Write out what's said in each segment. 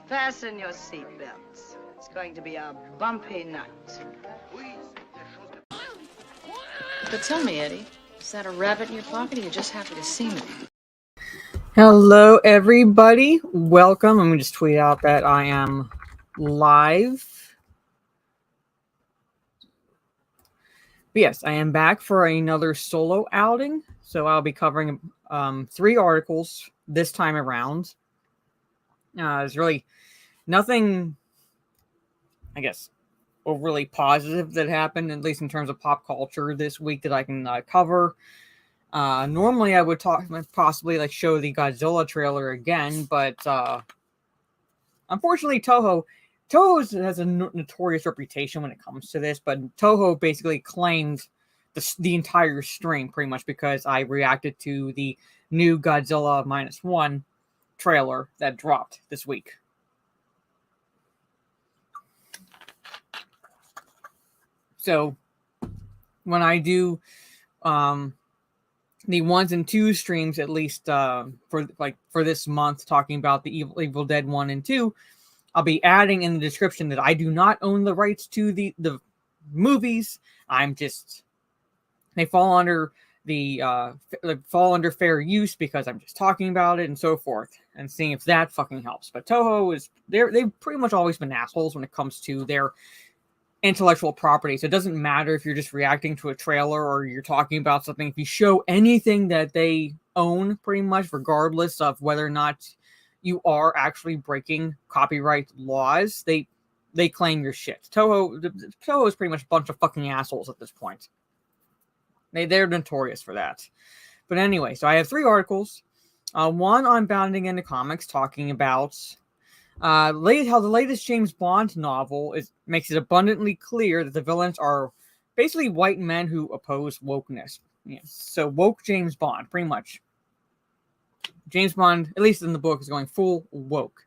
Fasten your seatbelts. It's going to be a bumpy night. But tell me, Eddie, is that a rabbit in your pocket or are you just happy to see me? Hello, everybody. Welcome. Let me just tweet out that I am live. But yes, I am back for another solo outing. So I'll be covering 3 articles this time around. There's really nothing, I guess, overly positive that happened, at least in terms of pop culture this week that I can cover. Normally I would possibly show the Godzilla trailer again, but unfortunately Toho has a notorious reputation when it comes to this, but Toho basically claimed the entire stream pretty much because I reacted to the new Godzilla -1 trailer that dropped this week. So when I do the 1s and 2s streams, at least for this month, talking about the Evil Dead 1 and 2, I'll be adding in the description that I do not own the rights to the movies. They fall under fair use because I'm just talking about it and so forth, and seeing if that fucking helps. But Toho they've pretty much always been assholes when it comes to their intellectual property. So it doesn't matter if you're just reacting to a trailer or you're talking about something. If you show anything that they own, pretty much, regardless of whether or not you are actually breaking copyright laws, they claim your shit. Toho is pretty much a bunch of fucking assholes at this point. They're notorious for that. But anyway, so I have 3 articles. One on Bounding into Comics, talking about how the latest James Bond novel makes it abundantly clear that the villains are basically white men who oppose wokeness. Yeah, so woke James Bond, pretty much. James Bond, at least in the book, is going full woke.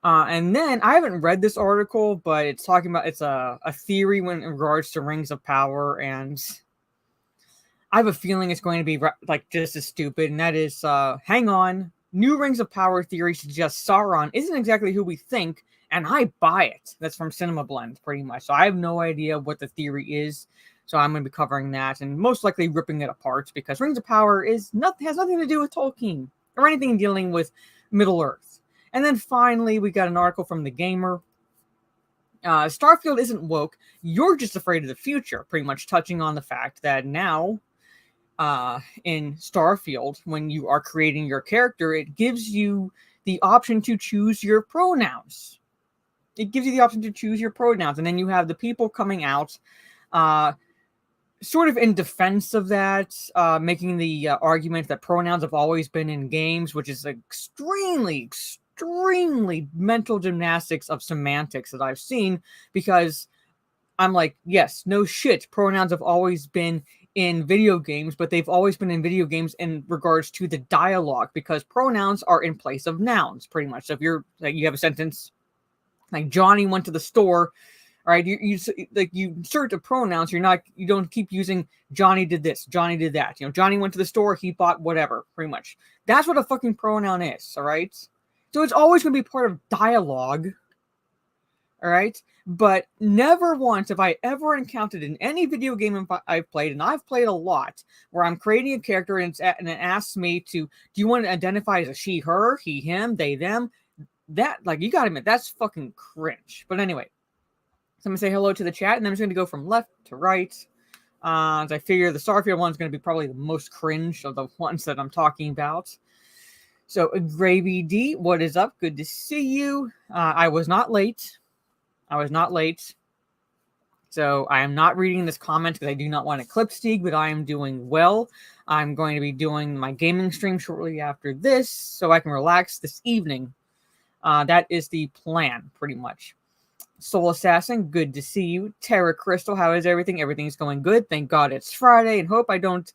And then I haven't read this article, but it's talking about it's a theory in regards to Rings of Power, and I have a feeling it's going to be just as stupid. And that is, hang on. New Rings of Power theory suggests Sauron isn't exactly who we think, and I buy it. That's from Cinema Blend, pretty much. So I have no idea what the theory is. So I'm going to be covering that and most likely ripping it apart because Rings of Power has nothing to do with Tolkien or anything dealing with Middle Earth. And then finally, we got an article from TheGamer. Starfield isn't woke. You're just afraid of the future, pretty much touching on the fact that now in Starfield, when you are creating your character, it gives you the option to choose your pronouns. And then you have the people coming out sort of in defense of that, making the argument that pronouns have always been in games, which is extremely mental gymnastics of semantics that I've seen, because I'm like, yes, no shit, pronouns have always been in video games, but they've always been in video games in regards to the dialogue, because pronouns are in place of nouns, pretty much. So if you're you have a sentence like Johnny went to the store, right? You insert the pronouns. You don't keep using Johnny did this, Johnny did that. Johnny went to the store, he bought whatever, pretty much. That's what a fucking pronoun is, all right? So it's always going to be part of dialogue, all right? But never once have I ever encountered in any video game I've played, and I've played a lot, where I'm creating a character and it asks me do you want to identify as a she, her, he, him, they, them? That, you gotta admit, that's fucking cringe. But anyway, so I'm gonna say hello to the chat, and then I'm just gonna go from left to right. As I figure the Starfield one's gonna be probably the most cringe of the ones that I'm talking about. So, Gravy D, what is up? Good to see you. I was not late. So I am not reading this comment because I do not want to clipsteak, but I am doing well. I'm going to be doing my gaming stream shortly after this, so I can relax this evening. That is the plan, pretty much. Soul Assassin, good to see you. Terra Crystal, how is everything? Everything's going good. Thank God it's Friday, and hope I don't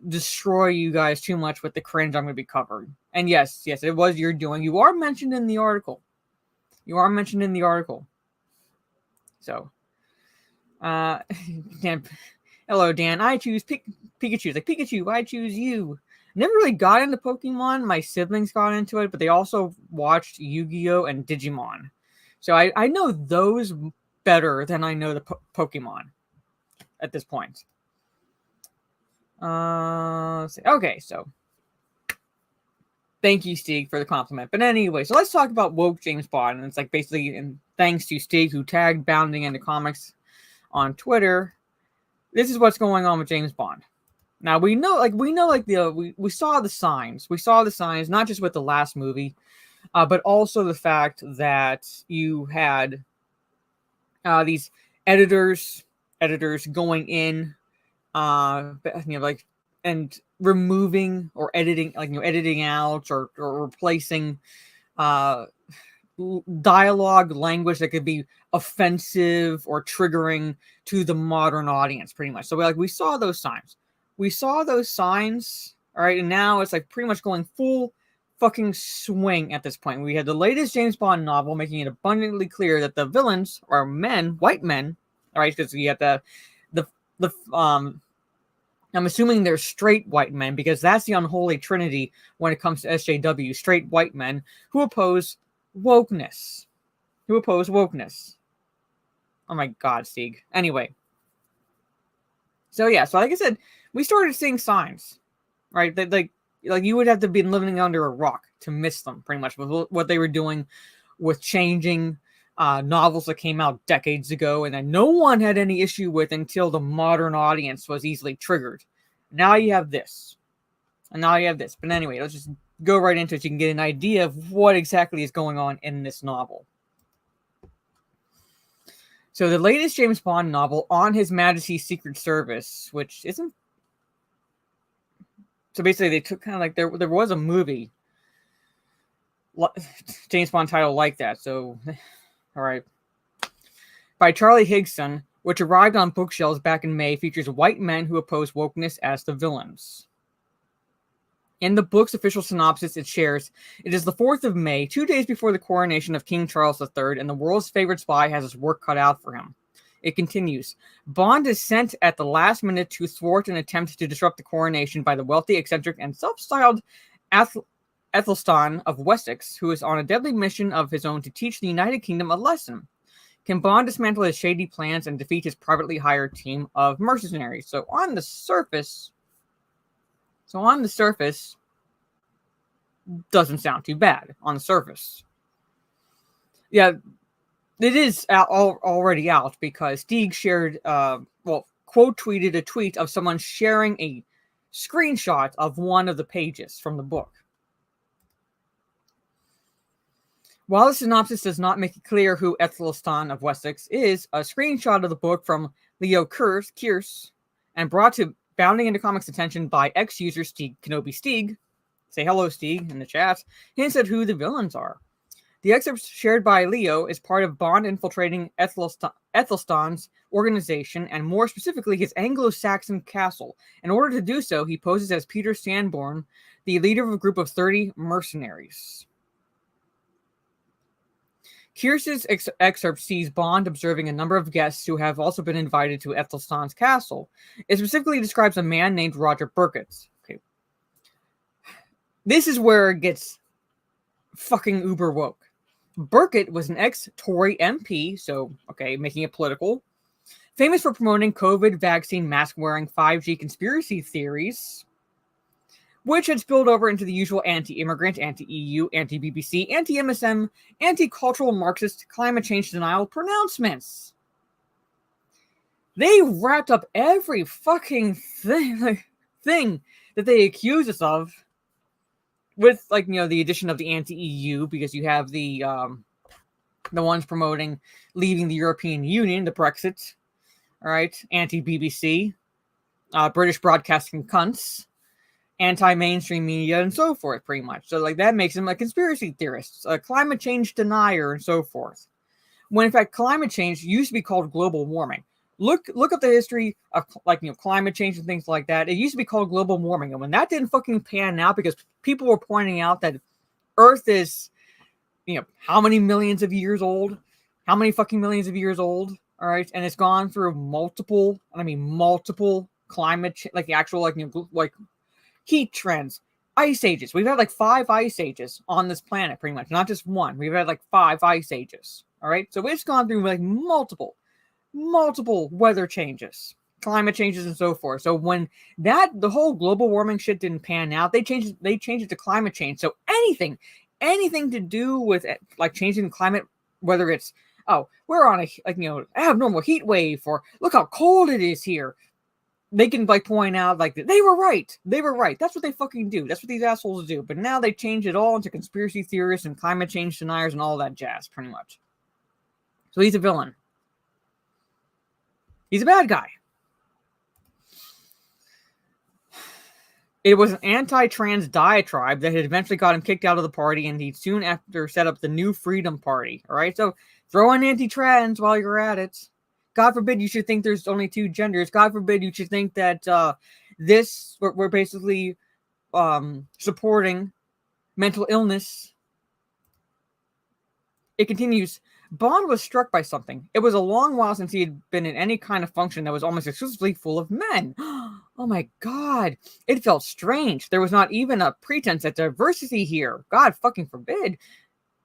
destroy you guys too much with the cringe I'm going to be covering. And yes, it was your doing. You are mentioned in the article. So, Dan, hello, Dan. I choose Pikachu. It's like, Pikachu, I choose you. Never really got into Pokemon. My siblings got into it, but they also watched Yu-Gi-Oh! And Digimon. So I know those better than I know the Pokemon at this point. Let's see. Okay, so thank you, Steve, for the compliment. But anyway, so let's talk about woke James Bond. And it's like basically, and thanks to Steve who tagged Bounding into Comics on Twitter. This is what's going on with James Bond. Now we know we saw the signs. We saw the signs not just with the last movie, but also the fact that you had these editors going in, and removing or editing, editing out or replacing dialogue language that could be offensive or triggering to the modern audience, pretty much. So we saw those signs. All right, and now it's like pretty much going full fucking swing at this point. We had the latest James Bond novel making it abundantly clear that the villains are men, white men. All right, because you have the I'm assuming they're straight white men because that's the unholy trinity when it comes to SJW, straight white men who oppose wokeness. Oh my God, Stieg. Anyway. So yeah, so like I said, we started seeing signs, right? That like you would have to be living under a rock to miss them, pretty much, with what they were doing with changing novels that came out decades ago and that no one had any issue with until the modern audience was easily triggered. Now you have this. But anyway, let's just go right into it. You can get an idea of what exactly is going on in this novel. So the latest James Bond novel, On His Majesty's Secret Service, which isn't... So basically they took kind of like... There was a movie James Bond title like that, so... Alright. By Charlie Higson, which arrived on bookshelves back in May, features white men who oppose wokeness as the villains. In the book's official synopsis, it shares, "It is the 4th of May, 2 days before the coronation of King Charles III, and the world's favorite spy has his work cut out for him." It continues, "Bond is sent at the last minute to thwart an attempt to disrupt the coronation by the wealthy, eccentric, and self-styled Athelstan of Wessex, who is on a deadly mission of his own to teach the United Kingdom a lesson. Can Bond dismantle his shady plans and defeat his privately hired team of mercenaries?" So on the surface, doesn't sound too bad on the surface. Yeah, it is already out because Stieg shared, quote tweeted a tweet of someone sharing a screenshot of one of the pages from the book. While the synopsis does not make it clear who Athelstan of Wessex is, a screenshot of the book from Leo Kearse and brought to Bounding into Comics' attention by ex-user Kenobi Stieg, say hello Stieg in the chat, hints at who the villains are. The excerpt shared by Leo is part of Bond infiltrating Athelstan's organization, and more specifically his Anglo-Saxon castle. In order to do so, he poses as Peter Sanborn, the leader of a group of 30 mercenaries. Kearse's excerpt sees Bond observing a number of guests who have also been invited to Athelstan's castle. It specifically describes a man named Roger Burkett. Okay. This is where it gets fucking uber woke. Burkett was an ex-Tory MP, so, okay, making it political, famous for promoting COVID vaccine mask-wearing 5G conspiracy theories, which had spilled over into the usual anti-immigrant, anti-EU, anti-BBC, anti-MSM, anti-cultural Marxist climate change denial pronouncements. They wrapped up every fucking thing that they accuse us of with, the addition of the anti-EU, because you have the ones promoting leaving the European Union, the Brexit, all right, anti-BBC, British broadcasting cunts, anti-mainstream media, and so forth, pretty much. So, that makes them a conspiracy theorist, a climate change denier, and so forth. When, in fact, climate change used to be called global warming. Look up the history of, climate change and things like that. It used to be called global warming. And when that didn't fucking pan out because people were pointing out that Earth is, how many millions of years old? How many fucking millions of years old? All right. And it's gone through multiple climate, heat trends, ice ages. We've had like 5 ice ages on this planet, pretty much. Not just one. We've had like 5 ice ages. All right. So it's gone through like multiple weather changes, climate changes, and so forth. So when the whole global warming shit didn't pan out, they changed it to climate change. So anything to do with like changing the climate, whether it's, oh, we're on a abnormal heat wave, or look how cold it is here, they can like point out like they were right. That's what they fucking do. That's what these assholes do. But now they change it all into conspiracy theorists and climate change deniers and all that jazz, pretty much. So he's a villain. He's a bad guy. It was an anti-trans diatribe that had eventually got him kicked out of the party, and he soon after set up the New Freedom Party. All right, so throw in anti-trans while you're at it. God forbid you should think there's only 2 genders. God forbid you should think that we're basically supporting mental illness. It continues. Bond was struck by something. It was a long while since he had been in any kind of function that was almost exclusively full of men. Oh my God. It felt strange. There was not even a pretense at diversity here. God fucking forbid.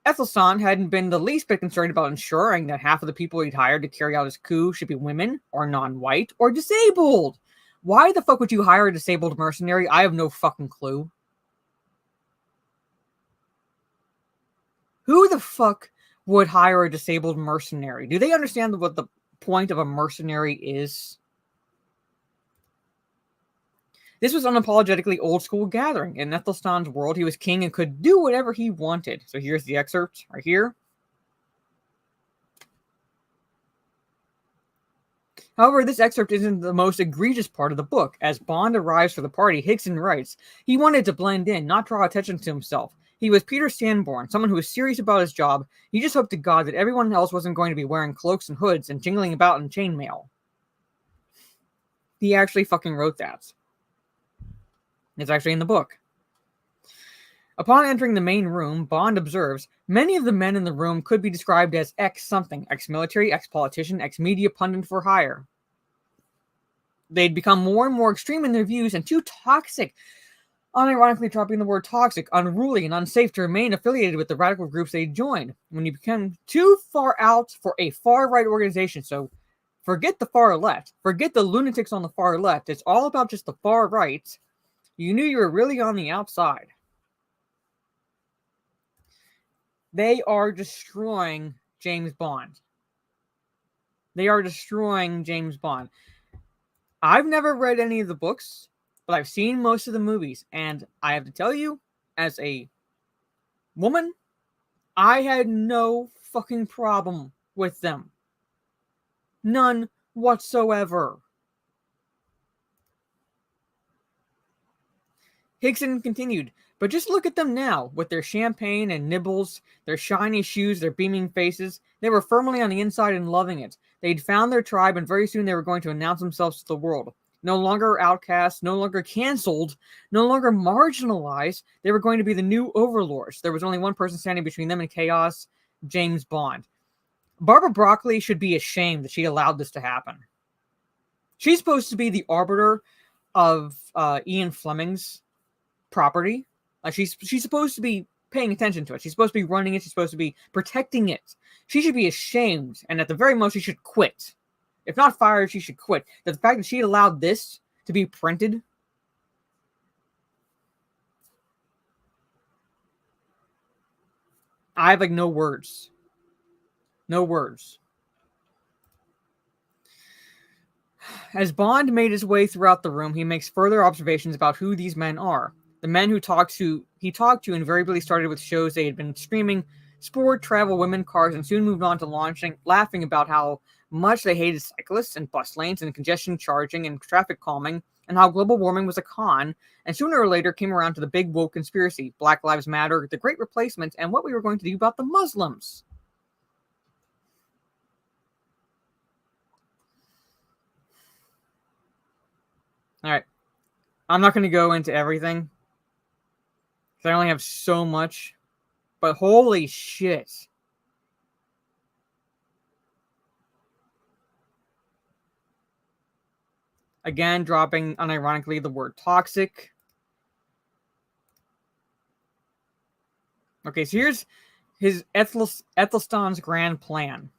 Ethelstan hadn't been the least bit concerned about ensuring that half of the people he'd hired to carry out his coup should be women, or non-white, or disabled. Why the fuck would you hire a disabled mercenary? I have no fucking clue. Who the fuck would hire a disabled mercenary? Do they understand what the point of a mercenary is? This was unapologetically old school gathering. In Ethelstan's world, he was king and could do whatever he wanted. So here's the excerpt right here. However, this excerpt isn't the most egregious part of the book. As Bond arrives for the party, Hickson writes, he wanted to blend in, not draw attention to himself. He was Peter Sanborn, someone who was serious about his job. He just hoped to God that everyone else wasn't going to be wearing cloaks and hoods and jingling about in chainmail. He actually fucking wrote that. It's actually in the book. Upon entering the main room, Bond observes, many of the men in the room could be described as ex-something, ex-military, ex-politician, ex-media pundit for hire. They'd become more and more extreme in their views and too toxic, unironically dropping the word toxic, unruly, and unsafe to remain affiliated with the radical groups they joined. When you become too far out for a far-right organization, so forget the far left, forget the lunatics on the far left, it's all about just the far right, you knew you were really on the outside. They are destroying James Bond. They are destroying James Bond. I've never read any of the books, but I've seen most of the movies, and I have to tell you, as a woman, I had no fucking problem with them. None whatsoever. Hickson continued, but just look at them now, with their champagne and nibbles, their shiny shoes, their beaming faces. They were firmly on the inside and loving it. They'd found their tribe, and very soon they were going to announce themselves to the world. No longer outcasts, no longer canceled, no longer marginalized. They were going to be the new overlords. There was only one person standing between them and chaos, James Bond. Barbara Broccoli should be ashamed that she allowed this to happen. She's supposed to be the arbiter of Ian Fleming's property. She's supposed to be paying attention to it. She's supposed to be running it. She's supposed to be protecting it. She should be ashamed, and at the very most, she should quit. If not fired, she should quit. The fact that she allowed this to be printed, I have no words. No words. As Bond made his way throughout the room, he makes further observations about who these men are. The men he talked to invariably started with shows they had been streaming, sport, travel, women, cars, and soon moved on to laughing about how much they hated cyclists and bus lanes and congestion charging and traffic calming, and how global warming was a con, and sooner or later came around to the big woke conspiracy, Black Lives Matter, the Great Replacement, and what we were going to do about the Muslims. All right. I'm not going to go into everything, because I only have so much, but holy shit. Again, dropping unironically the word toxic. Okay, so here's his Ethelstan's grand plan.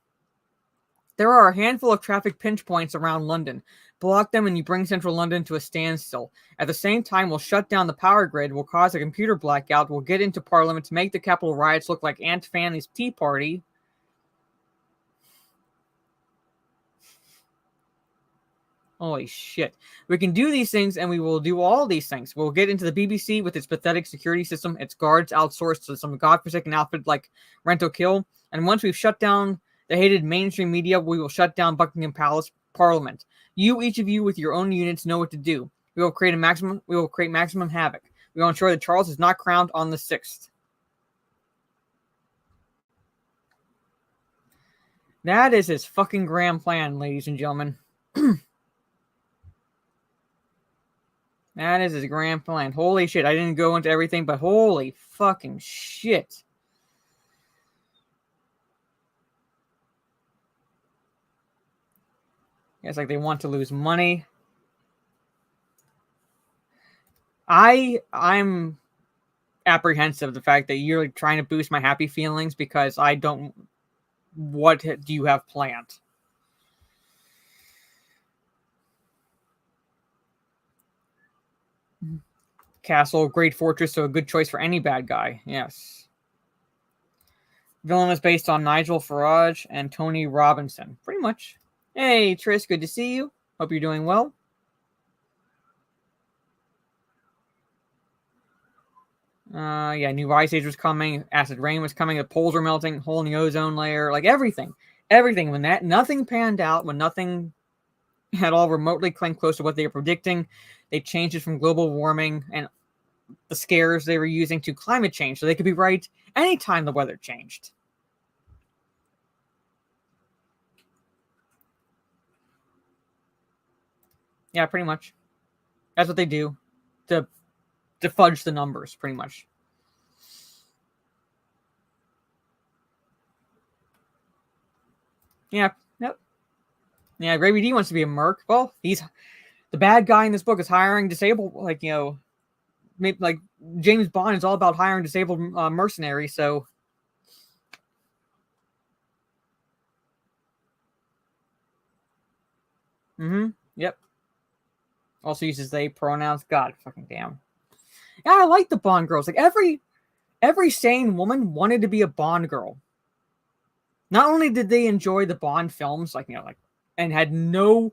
There are a handful of traffic pinch points around London. Block them and you bring central London to a standstill. At the same time, we'll shut down the power grid, we'll cause a computer blackout, we'll get into Parliament to make the Capitol riots look like Aunt Fanny's Tea Party. Holy shit. We can do these things and we will do all these things. We'll get into the BBC with its pathetic security system, its guards outsourced to some godforsaken outfit like Rent-O-Kill. And once we've shut down the hated mainstream media, we will shut down Buckingham Palace Parliament. Each of you with your own units know what to do. We will create maximum havoc. We will ensure that Charles is not crowned on the 6th. That is his fucking grand plan, ladies and gentlemen. That is his grand plan. Holy shit, I didn't go into everything, but holy fucking shit. It's like they want to lose money. I'm apprehensive of the fact that you're trying to boost my happy feelings because I don't... What do you have planned? Castle, great fortress, so a good choice for any bad guy. Yes. Villain is based on Nigel Farage and Tony Robinson. Pretty much. Hey, Tris, good to see you. Hope you're doing well. Yeah, new ice age was coming. Acid rain was coming. The poles were melting. Hole in the ozone layer. Like everything. Everything. When nothing panned out, when nothing had all remotely come close to what they were predicting, they changed it from global warming and the scares they were using to climate change, so they could be right anytime the weather changed. Yeah, pretty much. That's what they do to fudge the numbers, pretty much. Yeah, yep. Yeah, Gravy D wants to be a merc. Well, he's the bad guy in this book is hiring disabled, like, you know, maybe like James Bond is all about hiring disabled mercenaries, so. Yep. Also uses they pronouns. God fucking damn. Yeah, I like the Bond girls. Like every sane woman wanted to be a Bond girl. Not only did they enjoy the Bond films, like, you know, like, and had no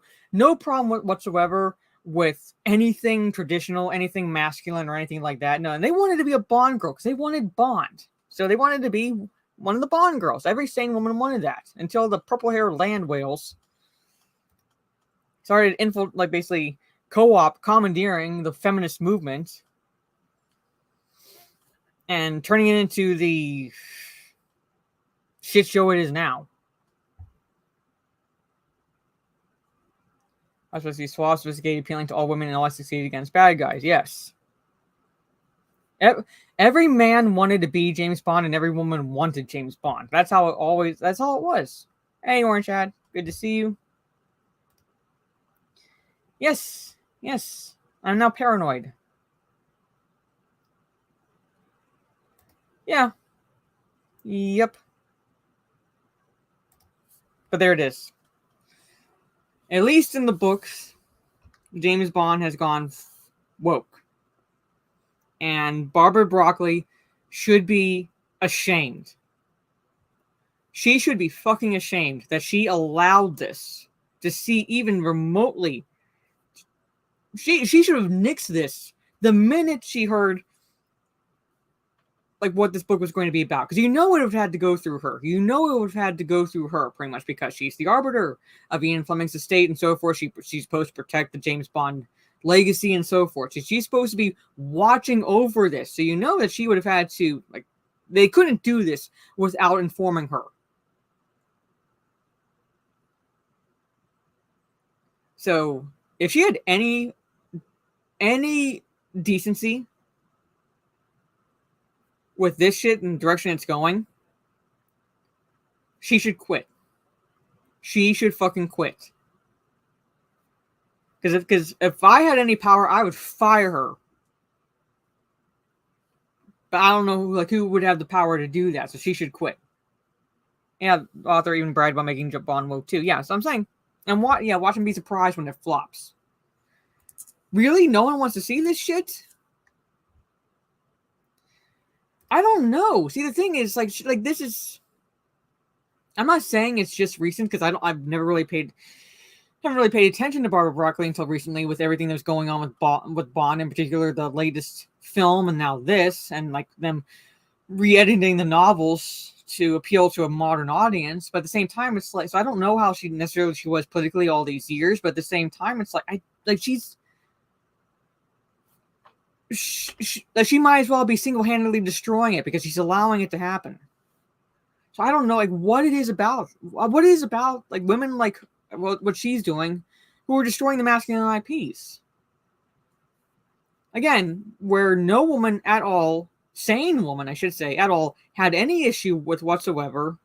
problem whatsoever with anything traditional, anything masculine, or anything like that. No, and they wanted to be a Bond girl because they wanted Bond. So they wanted to be one of the Bond girls. Every sane woman wanted that until the purple-haired land whales started basically commandeering the feminist movement and turning it into the shit show it is now. I was supposed to be suave, sophisticated, appealing to all women, and always succeed against bad guys. Yes. Every man wanted to be James Bond, and every woman wanted James Bond. That's all it was. Hey, Orange Ad. Good to see you. Yes. I'm now paranoid. Yeah. Yep. But there it is. At least in the books, James Bond has gone woke. And Barbara Broccoli should be ashamed. She should be fucking ashamed that she allowed this to see even remotely. She should have nixed this the minute she heard like what this book was going to be about, because you know it would have had to go through her. You know it would have had to go through her pretty much because she's the arbiter of Ian Fleming's estate and so forth. She's supposed to protect the James Bond legacy and so forth. So she's supposed to be watching over this. So you know that she would have had to, like, they couldn't do this without informing her. So if she had any decency with this shit and the direction it's going, she should quit. She should fucking quit. Because if I had any power, I would fire her But I don't know who would have the power to do that, so she should quit. Yeah, the author even bragged about making Bond woke too. Yeah, so I'm saying, and watch him be surprised when it flops. Really, no one wants to see this shit. I don't know. See, the thing is, like this is. I'm not saying it's just recent because I've never really paid attention to Barbara Broccoli until recently with everything that was going on with Bond, in particular the latest film and now this, and like them re-editing the novels to appeal to a modern audience. But at the same time, it's like, so I don't know how she was politically all these years, but at the same time, it's like she might as well be single-handedly destroying it because she's allowing it to happen. So I don't know, like, what it is about like women like what she's doing who are destroying the masculine IPs. Again, where no woman at all, sane woman, I should say, at all, had any issue with whatsoever,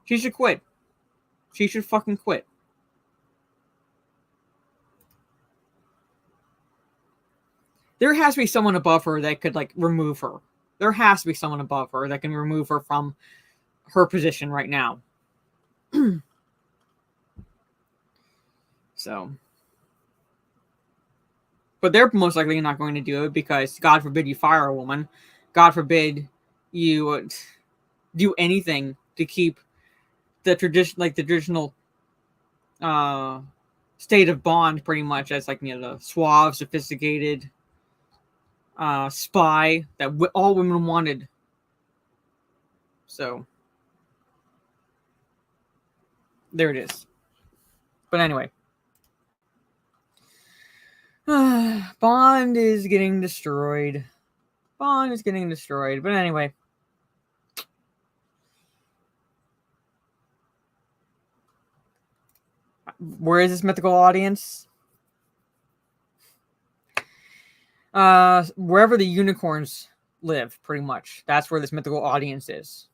she should quit. She should fucking quit. There has to be someone above her that could, like, remove her. There has to be someone above her that can remove her from her position right now. So. But they're most likely not going to do it because, God forbid, you fire a woman. God forbid you do anything to keep the traditional state of Bond pretty much as, like, you know, the suave, sophisticated spy that all women wanted. So there it is. But anyway, Bond is getting destroyed. But anyway, where is this mythical audience? Wherever the unicorns live, pretty much. That's where this mythical audience is.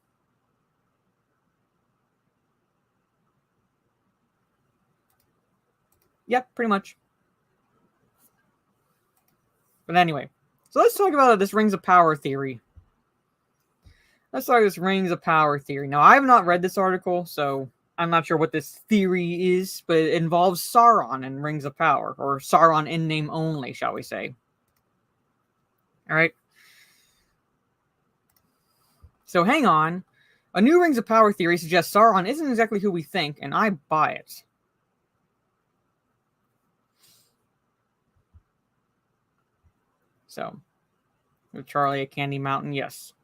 Yep, pretty much. But anyway, so let's talk about this Rings of Power theory. Now, I have not read this article, so I'm not sure what this theory is, but it involves Sauron and Rings of Power, or Sauron in name only, shall we say. Alright. So hang on. A new Rings of Power theory suggests Sauron isn't exactly who we think, and I buy it. So, with Charlie at Candy Mountain, yes.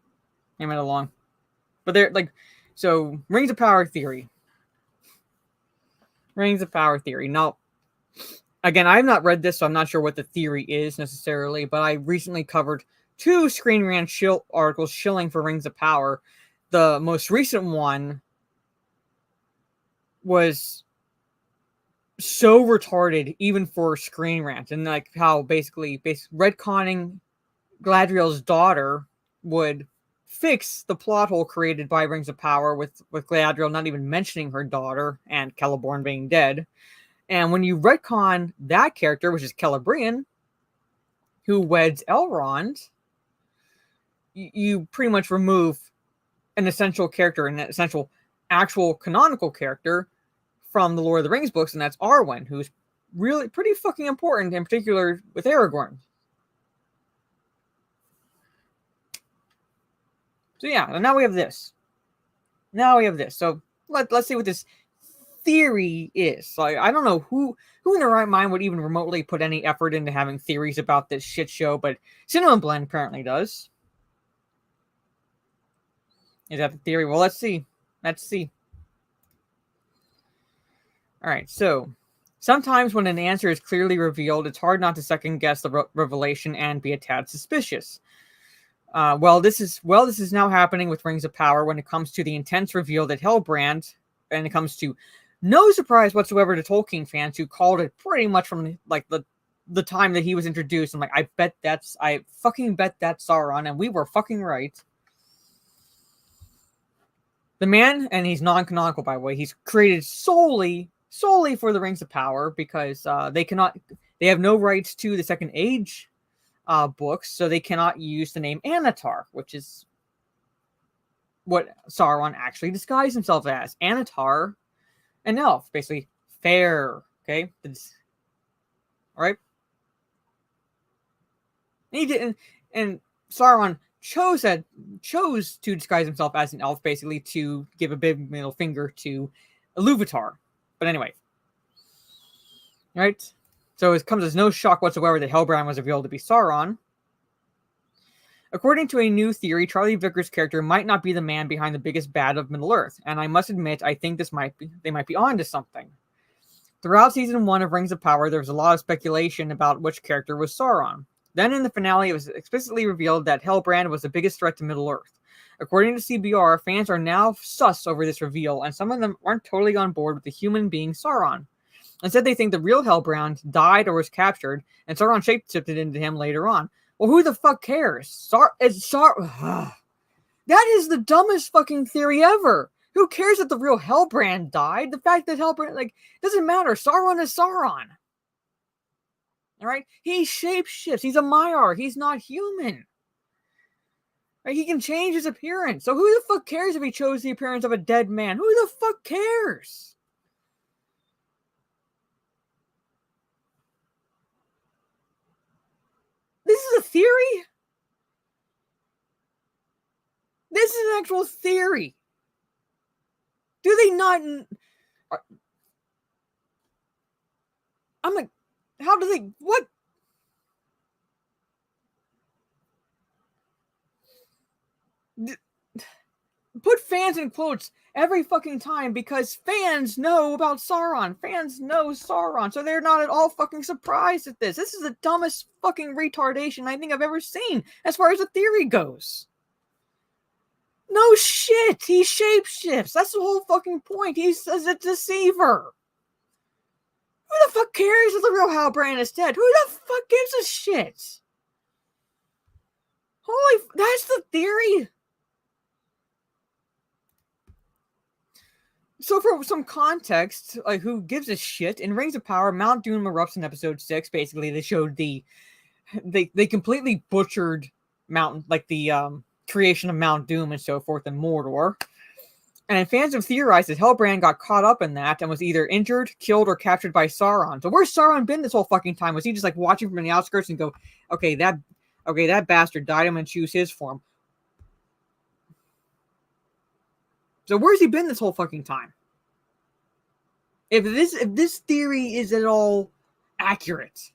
Name it along. But they're like, so Rings of Power theory. Now, again, I have not read this, so I'm not sure what the theory is necessarily, but I recently covered 2 Screen Rant articles shilling for Rings of Power. The most recent one was so retarded even for Screen Rant, and like how basically retconning Galadriel's daughter would fix the plot hole created by Rings of Power with Galadriel not even mentioning her daughter and Celeborn being dead. And when you retcon that character, which is Celebrian, who weds Elrond, you pretty much remove an essential character, an essential actual canonical character from the Lord of the Rings books, and that's Arwen, who's really pretty fucking important, in particular with Aragorn. So yeah, and now we have this. So let's see what this theory is. Like, I don't know who in their right mind would even remotely put any effort into having theories about this shit show, but Cinema Blend apparently does. Is that the theory? Well, let's see. Alright, so sometimes when an answer is clearly revealed, it's hard not to second guess the revelation and be a tad suspicious. Well, this is now happening with Rings of Power when it comes to the intense reveal that Hellbrand, and it comes to no surprise whatsoever to Tolkien fans who called it pretty much from like the time that he was introduced. I'm like, I fucking bet that's Sauron, and we were fucking right. The man, and he's non-canonical by the way, he's created solely for the Rings of Power because they have no rights to the Second Age books, so they cannot use the name Anatar, which is what Sauron actually disguised himself as. Anatar, an elf, basically fair. Okay, all right. And he didn't, and Sauron chose to disguise himself as an elf, basically to give a big middle finger to Iluvatar. But anyway, right? So it comes as no shock whatsoever that Hellbrand was revealed to be Sauron. According to a new theory, Charlie Vickers' character might not be the man behind the biggest bad of Middle-earth, and I must admit, I think they might be on to something. Throughout Season 1 of Rings of Power, there was a lot of speculation about which character was Sauron. Then in the finale, it was explicitly revealed that Hellbrand was the biggest threat to Middle-earth. According to CBR, fans are now sus over this reveal, and some of them aren't totally on board with the human being Sauron. Instead, they think the real Hellbrand died or was captured, and Sauron shapeshifted into him later on. Well, who the fuck cares? That is the dumbest fucking theory ever. Who cares that the real Hellbrand died? The fact that Hellbrand, doesn't matter. Sauron is Sauron. Alright? He shapeshifts. He's a Maiar. He's not human. Right? He can change his appearance. So who the fuck cares if he chose the appearance of a dead man? Who the fuck cares? This is a theory? This is an actual theory. Do they not... I'm like, how do they... What? Put fans in quotes every fucking time because fans know about Sauron. Fans know Sauron, so they're not at all fucking surprised at this. This is the dumbest fucking retardation I think I've ever seen as far as the theory goes. No shit! He shapeshifts! That's the whole fucking point. He's a deceiver. Who the fuck cares if the real Hellbrand is dead? Who the fuck gives a shit? That's the theory? So for some context, who gives a shit, in Rings of Power, Mount Doom erupts in episode 6. Basically, they showed they completely butchered the creation of Mount Doom and so forth in Mordor. And fans have theorized that Hellbrand got caught up in that and was either injured, killed, or captured by Sauron. So where's Sauron been this whole fucking time? Was he just watching from the outskirts and go, okay, that bastard died, I'm gonna choose his form. So where's he been this whole fucking time? If this theory is at all accurate,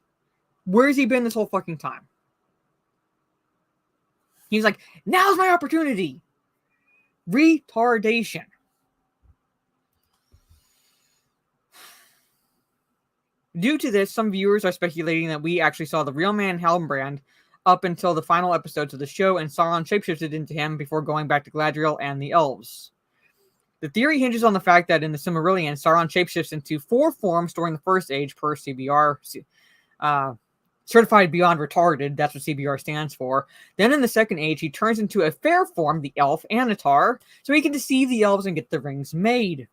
where's he been this whole fucking time? He's like, now's my opportunity. Retardation. Due to this, some viewers are speculating that we actually saw the real man Hellbrand up until the final episodes of the show, and Sauron shapeshifted into him before going back to Galadriel and the elves. The theory hinges on the fact that in the Silmarillion, Sauron shapeshifts into 4 forms during the First Age per CBR. Certified Beyond Retarded, that's what CBR stands for. Then in the Second Age, he turns into a fair form, the elf Anatar, so he can deceive the elves and get the rings made.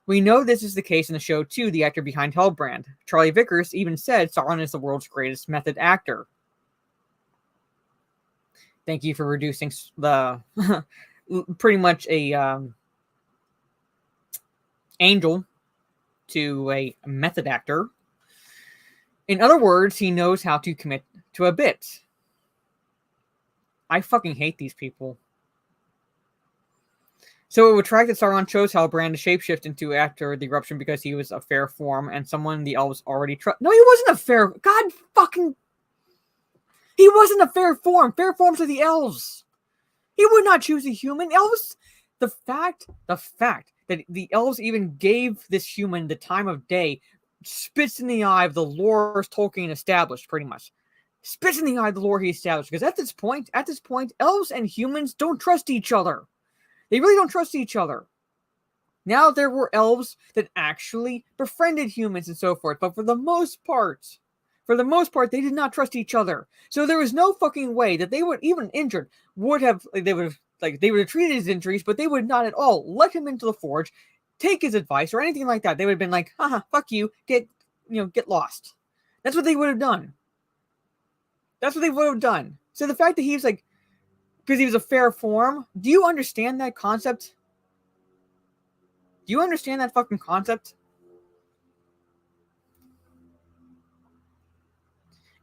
We know this is the case in the show too, the actor behind Hellbrand. Charlie Vickers even said Sauron is the world's greatest method actor. Thank you for reducing the pretty much a angel to a method actor. In other words, he knows how to commit to a bit. I fucking hate these people. So it would track that Sauron chose Hellbrand to shapeshift into after the eruption because he was a fair form and someone the elves already trust. No, he wasn't a fair... God fucking... He wasn't a fair form. Fair forms are the elves. He would not choose a human. Elves... The fact that the elves even gave this human the time of day spits in the eye of the lore Tolkien established, pretty much. Spits in the eye of the lore he established. Because at this point, elves and humans don't trust each other. They really don't trust each other. Now there were elves that actually befriended humans and so forth, but for the most part, they did not trust each other. So there was no fucking way that they would, even injured, they would have treated his injuries, but they would not at all let him into the forge, take his advice, or anything like that. They would have been like, haha, fuck you, get lost. That's what they would have done. That's what they would have done. So the fact that he was like, because he was a fair form, do you understand that concept? Do you understand that fucking concept?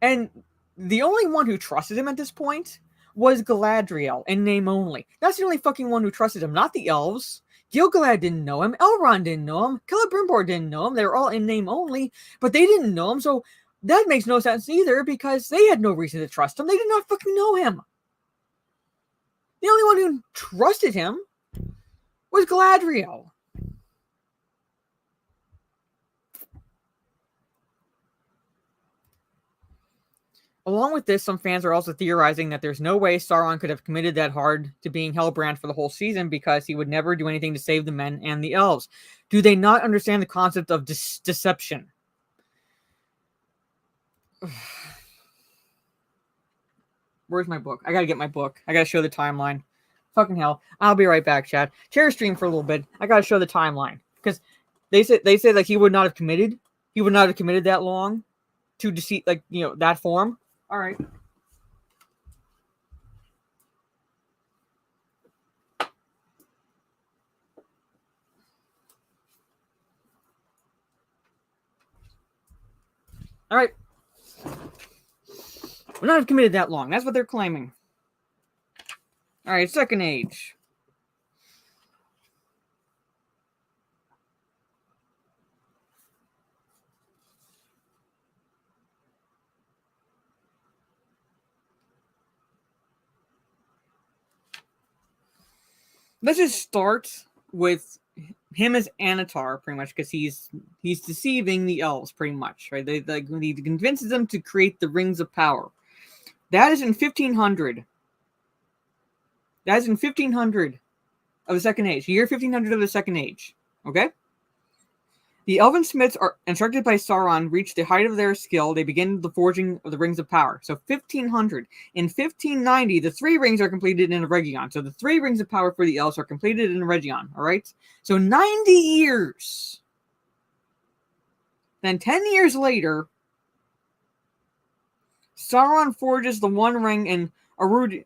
And the only one who trusted him at this point was Galadriel, in name only. That's the only fucking one who trusted him, not the elves. Gil-galad didn't know him. Elrond didn't know him. Celebrimbor didn't know him. They were all in name only, but they didn't know him, so that makes no sense either, because they had no reason to trust him. They did not fucking know him. The only one who trusted him was Galadriel. Along with this, some fans are also theorizing that there's no way Sauron could have committed that hard to being Hellbrand for the whole season, because he would never do anything to save the men and the elves. Do they not understand the concept of deception? Where's my book? I gotta get my book. I gotta show the timeline. Fucking hell. I'll be right back, chat. Share stream for a little bit. I gotta show the timeline. Because they said like he would not have committed. He would not have committed that long to deceit, like, you know, that form. All right. All right. Would not have committed that long. That's what they're claiming. All right, Second Age. Let's just start with him as Anatar, pretty much, because he's deceiving the elves, pretty much, right? He convinces them to create the Rings of Power. That is in 1500. That is in 1500 of the Second Age. Year 1500 of the Second Age. Okay? The elven smiths are instructed by Sauron, reach the height of their skill. They begin the forging of the Rings of Power. So 1500. In 1590, the 3 rings are completed in a Region. So the 3 Rings of Power for the elves are completed in a Region. All right? So 90 years. Then 10 years later, Sauron forges the One Ring in Arodarin.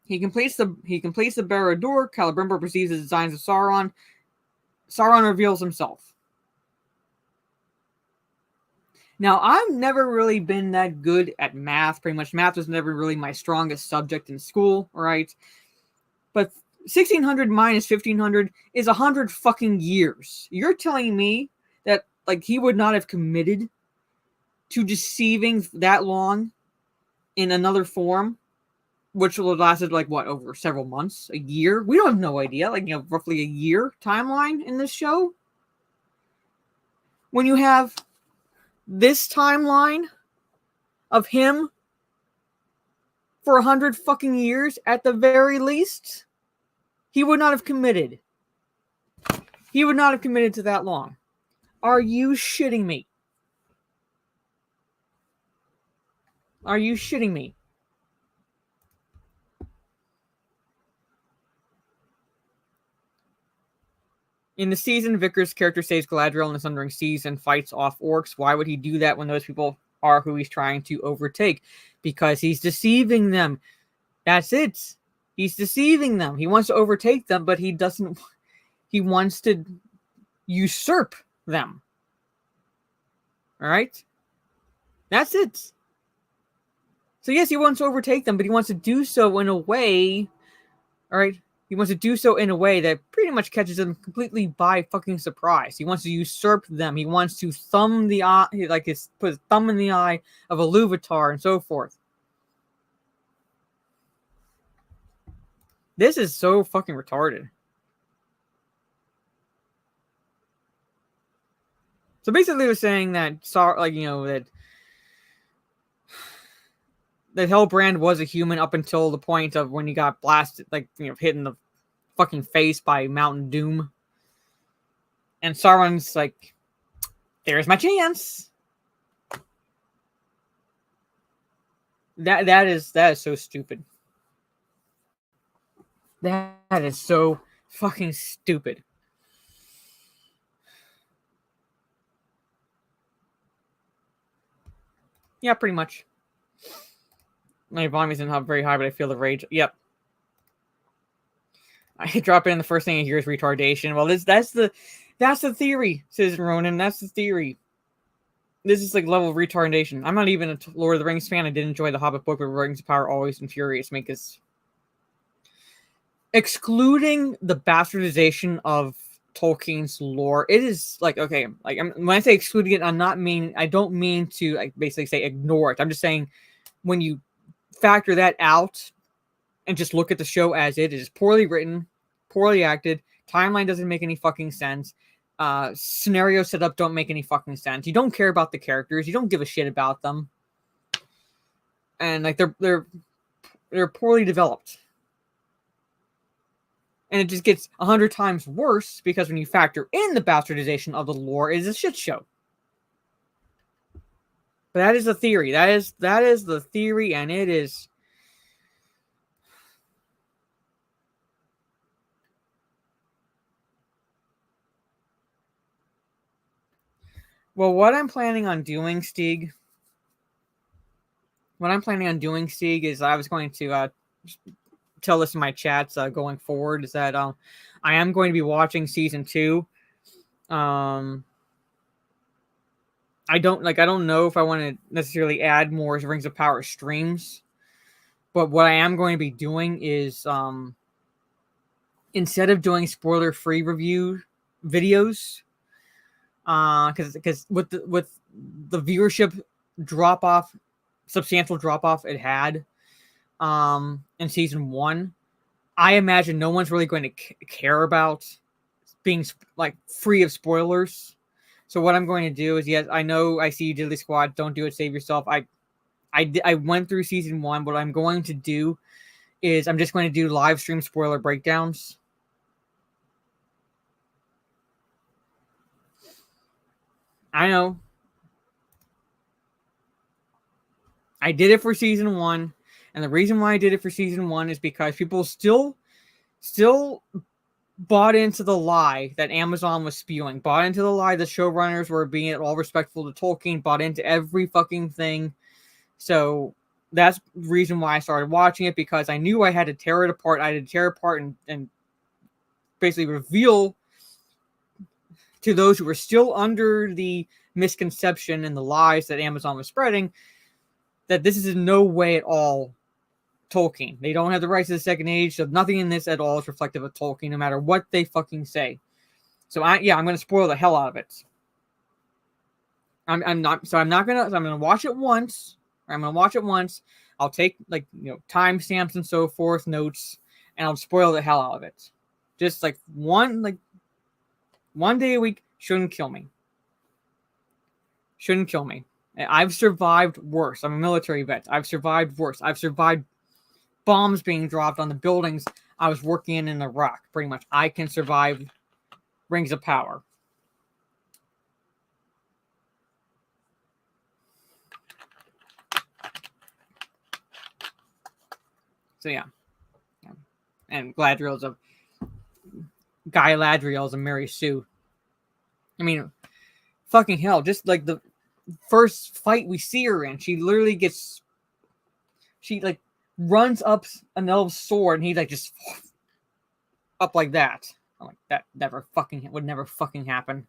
He completes the Barad-dûr. Celebrimbor perceives the designs of Sauron. Sauron reveals himself. Now, I've never really been that good at math. Pretty much, math was never really my strongest subject in school, right? But 1600 minus 1500 is 100 fucking years. You're telling me that, like, he would not have committed to deceiving that long in another form, which will have lasted, like, what, over several months, a year? We don't have no idea. Like, you know, roughly a year timeline in this show. When you have this timeline of him for 100 fucking years, at the very least, he would not have committed. He would not have committed to that long. Are you shitting me? Are you shitting me? In the season, Vickers' character saves Galadriel in the Sundering Seas and fights off orcs. Why would he do that when those people are who he's trying to overtake? Because he's deceiving them. That's it. He's deceiving them. He wants to overtake them, but he doesn't. He wants to usurp them. All right? That's it. So yes, he wants to overtake them, but he wants to do so in a way, all right? He wants to do so in a way that pretty much catches them completely by fucking surprise. He wants to usurp them. He wants to thumb the eye, like put his thumb in the eye of a Iluvatar and so forth. This is so fucking retarded. So basically, they're saying that, like, you know, that Hellbrand was a human up until the point of when he got blasted, like, you know, hit in the fucking face by Mountain Doom. And Sauron's like, there's my chance. That is so stupid. That is so fucking stupid. Yeah, pretty much. My volume isn't very high, but I feel the rage. Yep. I drop in, the first thing I hear is retardation. Well, that's the theory, Citizen Ronan. That's the theory. This is like level of retardation. I'm not even a Lord of the Rings fan. I did enjoy the Hobbit book, but Rings of Power always infuriates me because excluding the bastardization of Tolkien's lore, it is like, okay, like when I say excluding it, I don't mean to like basically say ignore it. I'm just saying when you factor that out and just look at the show as it is, poorly written, poorly acted, timeline doesn't make any fucking sense. Scenario setup don't make any fucking sense. You don't care about the characters. You don't give a shit about them, and like they're poorly developed, and it just gets 100 times worse because when you factor in the bastardization of the lore, it is a shit show. But that is the theory. That is the theory, and it is. Well, what I'm planning on doing, Stieg, is I was going to tell this in my chats going forward, is that I am going to be watching season 2. I don't know if I want to necessarily add more Rings of Power streams, but what I am going to be doing is instead of doing spoiler-free review videos, because with the viewership drop off, substantial drop off it had in season 1, I imagine no one's really going to care about being like free of spoilers. So what I'm going to do is, yes, I know I see you Diddly Squad, don't do it, save yourself. I went through season 1. What I'm going to do is I'm just going to do live stream spoiler breakdowns. I know. I did it for season 1, and the reason why I did it for season 1 is because people still bought into the lie that Amazon was spewing, bought into the lie the showrunners were being at all respectful to Tolkien, bought into every fucking thing. So that's the reason why I started watching it, because I knew I had to tear it apart. I had to tear it apart and basically reveal to those who were still under the misconception and the lies that Amazon was spreading that this is in no way at all Tolkien. They don't have the rights to the Second Age, so nothing in this at all is reflective of Tolkien, no matter what they fucking say. So I'm going to spoil the hell out of it. I'm gonna watch it once. I'll take timestamps and so forth, notes, and I'll spoil the hell out of it. Just like one day a week shouldn't kill me. I've survived worse. I'm a military vet. I've survived worse. I've survived bombs being dropped on the buildings I was working in Iraq. Pretty much, I can survive Rings of Power. So yeah. And Guy Ladriel's a Mary Sue. I mean, fucking hell, just like the first fight we see her in, she runs up an elf's sword and he just up like that. I'm like, that would never fucking happen.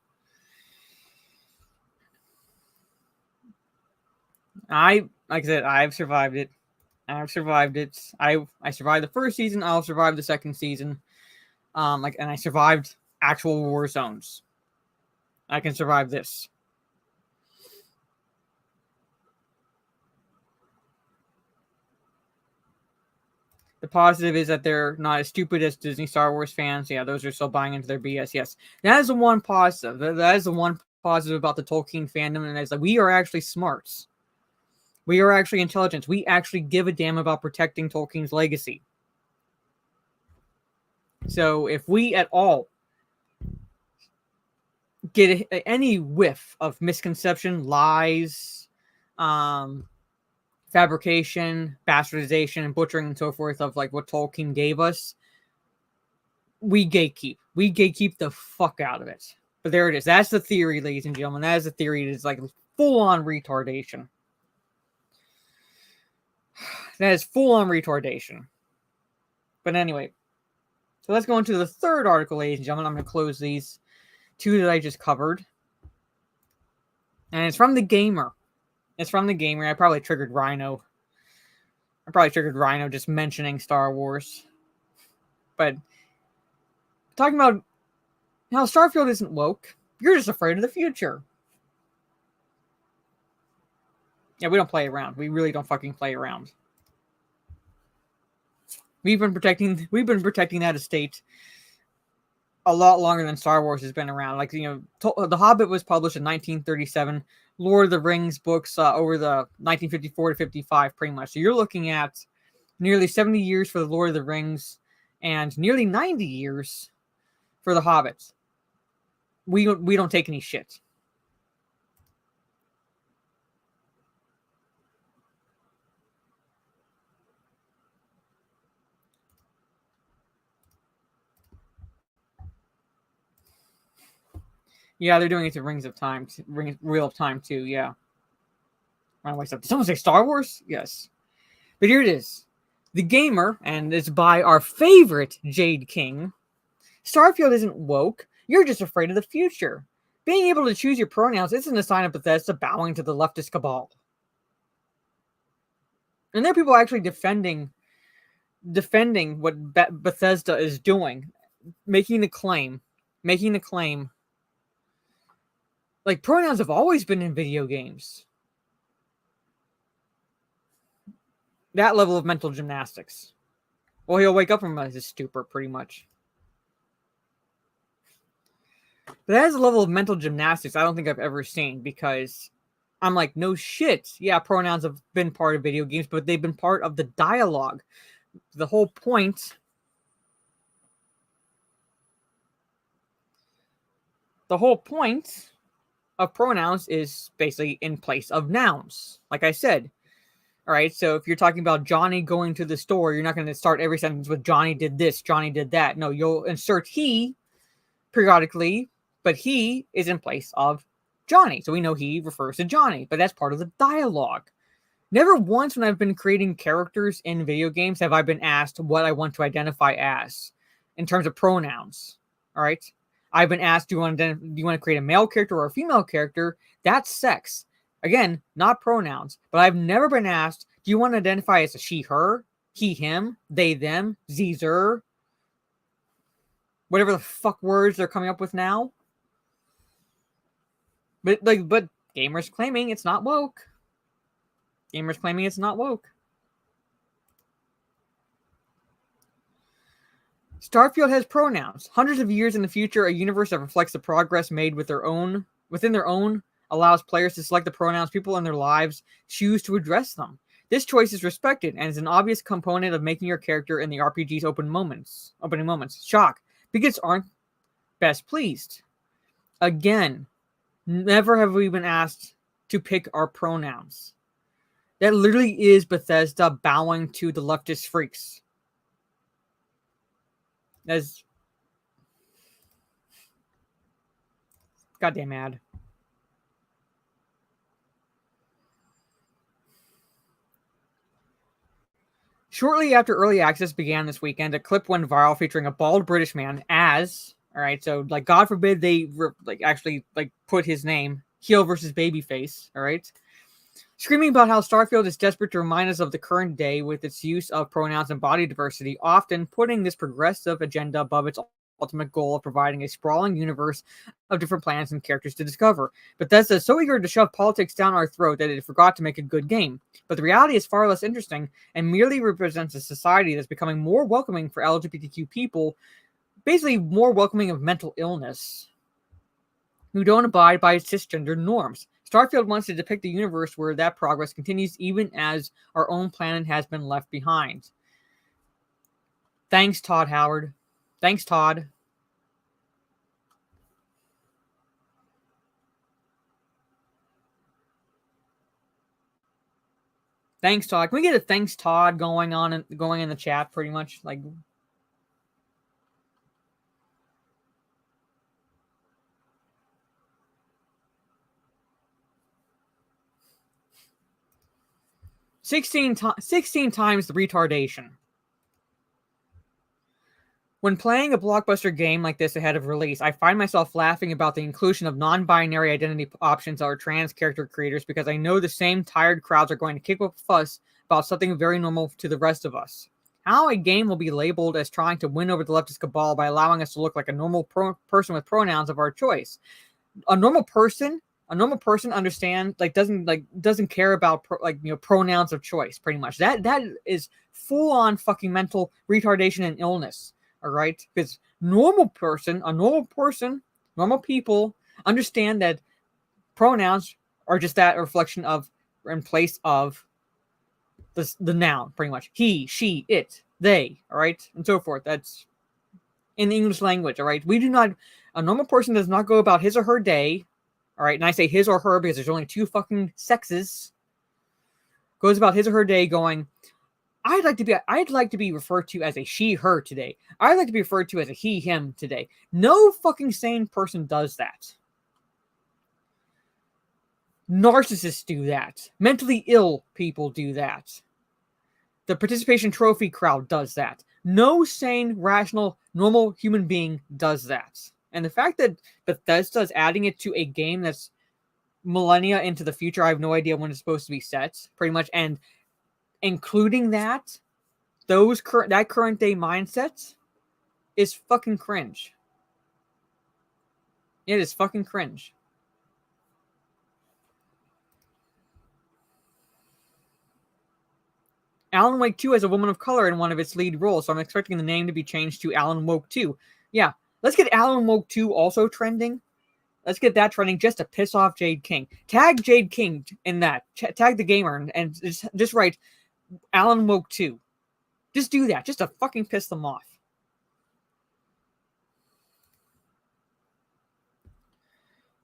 Like I said, I've survived it. I survived the first season. I'll survive the second season. And I survived actual war zones. I can survive this. The positive is that they're not as stupid as Disney Star Wars fans. Yeah, those are still buying into their BS. Yes, that is the one positive. That is the one positive about the Tolkien fandom, and it's like we are actually smarts. We are actually intelligent. We actually give a damn about protecting Tolkien's legacy. So if we at all get any whiff of misconception, lies, fabrication, bastardization, and butchering and so forth of like what Tolkien gave us, we gatekeep. We gatekeep the fuck out of it. But there it is. That's the theory, ladies and gentlemen. That is the theory. It is like full-on retardation. That is full-on retardation. But anyway, so let's go into the third article, ladies and gentlemen. I'm going to close these two that I just covered. And it's from TheGamer. It's from TheGamer. I probably triggered Rhino. Just mentioning Star Wars. But talking about how Starfield isn't woke. You're just afraid of the future. Yeah, we don't play around. We really don't fucking play around. We've been protecting that estate a lot longer than Star Wars has been around. Like, The Hobbit was published in 1937. Lord of the Rings books over the 1954 to 55, pretty much. So you're looking at nearly 70 years for the Lord of the Rings and nearly 90 years for the Hobbits. We don't take any shit. Yeah, they're doing it to Wheel of Time too. Yeah. Did someone say Star Wars? Yes. But here it is. TheGamer, and it's by our favorite Jade King. Starfield isn't woke. You're just afraid of the future. Being able to choose your pronouns isn't a sign of Bethesda bowing to the leftist cabal. And there are people actually defending what Bethesda is doing, making the claim. Like, pronouns have always been in video games. That level of mental gymnastics. Well, he'll wake up from his stupor, pretty much. But that is a level of mental gymnastics I don't think I've ever seen, because I'm like, no shit. Yeah, pronouns have been part of video games, but they've been part of the dialogue. The whole point of pronouns is basically in place of nouns. Like I said. All right, so if you're talking about Johnny going to the store, you're not going to start every sentence with Johnny did this, Johnny did that. No, you'll insert he periodically, but he is in place of Johnny. So we know he refers to Johnny, but that's part of the dialogue. Never once when I've been creating characters in video games have I been asked what I want to identify as in terms of pronouns. All right, I've been asked, do you want to create a male character or a female character? That's sex. Again, not pronouns, but I've never been asked, do you want to identify as a she, her, he, him, they, them, zer, whatever the fuck words they're coming up with now. But gamers claiming it's not woke. Starfield has pronouns. Hundreds of years in the future, a universe that reflects the progress made within their own allows players to select the pronouns people in their lives choose to address them. This choice is respected and is an obvious component of making your character in the RPG's opening moments. Shock. Bigots aren't best pleased. Again, never have we been asked to pick our pronouns. That literally is Bethesda bowing to the leftist freaks. That's goddamn ad. Shortly after early access began this weekend, a clip went viral featuring a bald British man as, all right, so like God forbid they actually put his name, heel versus babyface, all right, screaming about how Starfield is desperate to remind us of the current day with its use of pronouns and body diversity, often putting this progressive agenda above its ultimate goal of providing a sprawling universe of different planets and characters to discover. Bethesda is so eager to shove politics down our throat that it forgot to make a good game. But the reality is far less interesting and merely represents a society that's becoming more welcoming for LGBTQ people, basically more welcoming of mental illness, who don't abide by cisgender norms. Starfield wants to depict a universe where that progress continues even as our own planet has been left behind. Thanks, Todd Howard. Thanks, Todd. Thanks, Todd. Can we get a thanks, Todd, going in the chat, pretty much? Like, 16 times the retardation. When playing a blockbuster game like this ahead of release, I find myself laughing about the inclusion of non-binary identity options or trans character creators because I know the same tired crowds are going to kick up a fuss about something very normal to the rest of us. How a game will be labeled as trying to win over the leftist cabal by allowing us to look like a normal person with pronouns of our choice. A normal person understand doesn't care about pronouns of choice. Pretty much that is full on fucking mental retardation and illness. All right, because normal people understand that pronouns are just that reflection of in place of the noun, pretty much. He, she, it, they, all right, and so forth. That's in the English language, all right. A normal person does not go about his or her day, all right, and I say his or her because there's only two fucking sexes, goes about his or her day going, I'd like to be referred to as a she, her today. I'd like to be referred to as a he, him today. No fucking sane person does that. Narcissists do that. Mentally ill people do that. The participation trophy crowd does that. No sane, rational, normal human being does that. And the fact that Bethesda is adding it to a game that's millennia into the future, I have no idea when it's supposed to be set, pretty much, and including that current day mindset is fucking cringe. It is fucking cringe. Alan Wake 2 has a woman of color in one of its lead roles, so I'm expecting the name to be changed to Alan Woke 2. Yeah, let's get Alan Woke 2 also trending. Let's get that trending just to piss off Jade King. Tag Jade King in that. Tag TheGamer and just write Alan Woke 2. Just do that, just to fucking piss them off.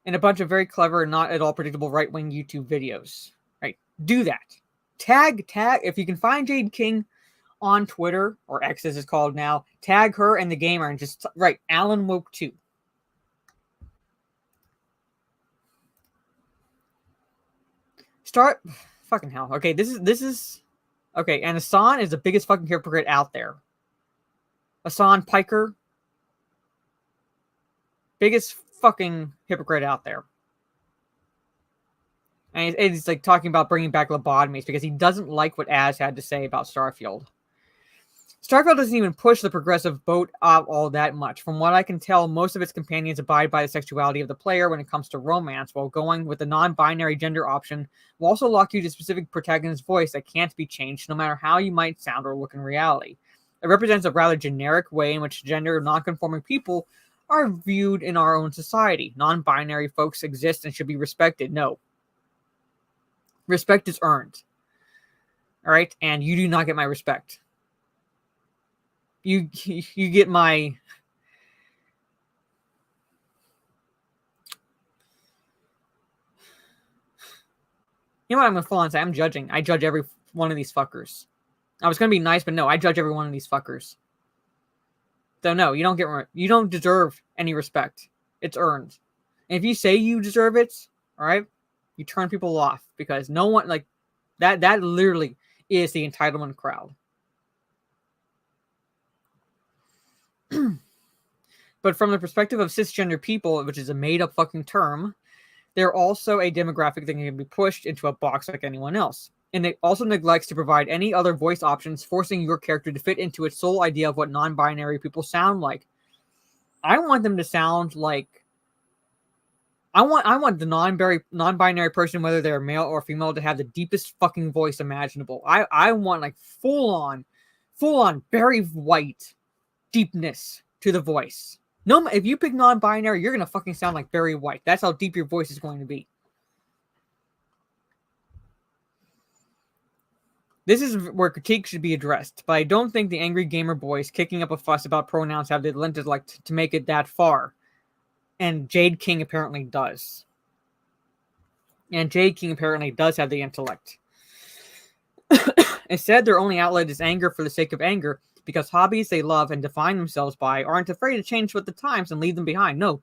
And a bunch of very clever, not at all predictable right-wing YouTube videos. Right? Do that. Tag, if you can find Jade King on Twitter, or X as it's called now, tag her and TheGamer and just write Alan Woke 2. Fucking hell. Okay, this is okay, and Hassan is the biggest fucking hypocrite out there. Hassan Piker. Biggest fucking hypocrite out there. And he's like talking about bringing back lobotomies because he doesn't like what Az had to say about Starfield. Starfield doesn't even push the progressive boat out all that much. From what I can tell, most of its companions abide by the sexuality of the player when it comes to romance, while going with the non-binary gender option will also lock you to a specific protagonist's voice that can't be changed no matter how you might sound or look in reality. It represents a rather generic way in which gender non-conforming people are viewed in our own society. Non-binary folks exist and should be respected. No. Respect is earned. All right? And you do not get my respect. You get my... You know what I'm going to full on say? I'm judging. I judge every one of these fuckers. I was going to be nice, but no, I judge every one of these fuckers. So no, you don't deserve any respect. It's earned. And if you say you deserve it, all right, you turn people off because no one like that literally is the entitlement crowd. But from the perspective of cisgender people, which is a made-up fucking term, they're also a demographic that can be pushed into a box like anyone else. And it also neglects to provide any other voice options, forcing your character to fit into its sole idea of what non-binary people sound like. I want them to sound like... I want the non-binary person, whether they're male or female, to have the deepest fucking voice imaginable. I want like full-on Barry White deepness to the voice. No, if you pick non-binary, you're gonna fucking sound like Barry White. That's how deep your voice is going to be. This is where critique should be addressed, but I don't think the angry gamer boys kicking up a fuss about pronouns have the intellect to make it that far. And Jade King apparently does. And Jade King apparently does have the intellect. Instead, their only outlet is anger for the sake of anger, because hobbies they love and define themselves by aren't afraid to change with the times and leave them behind. No.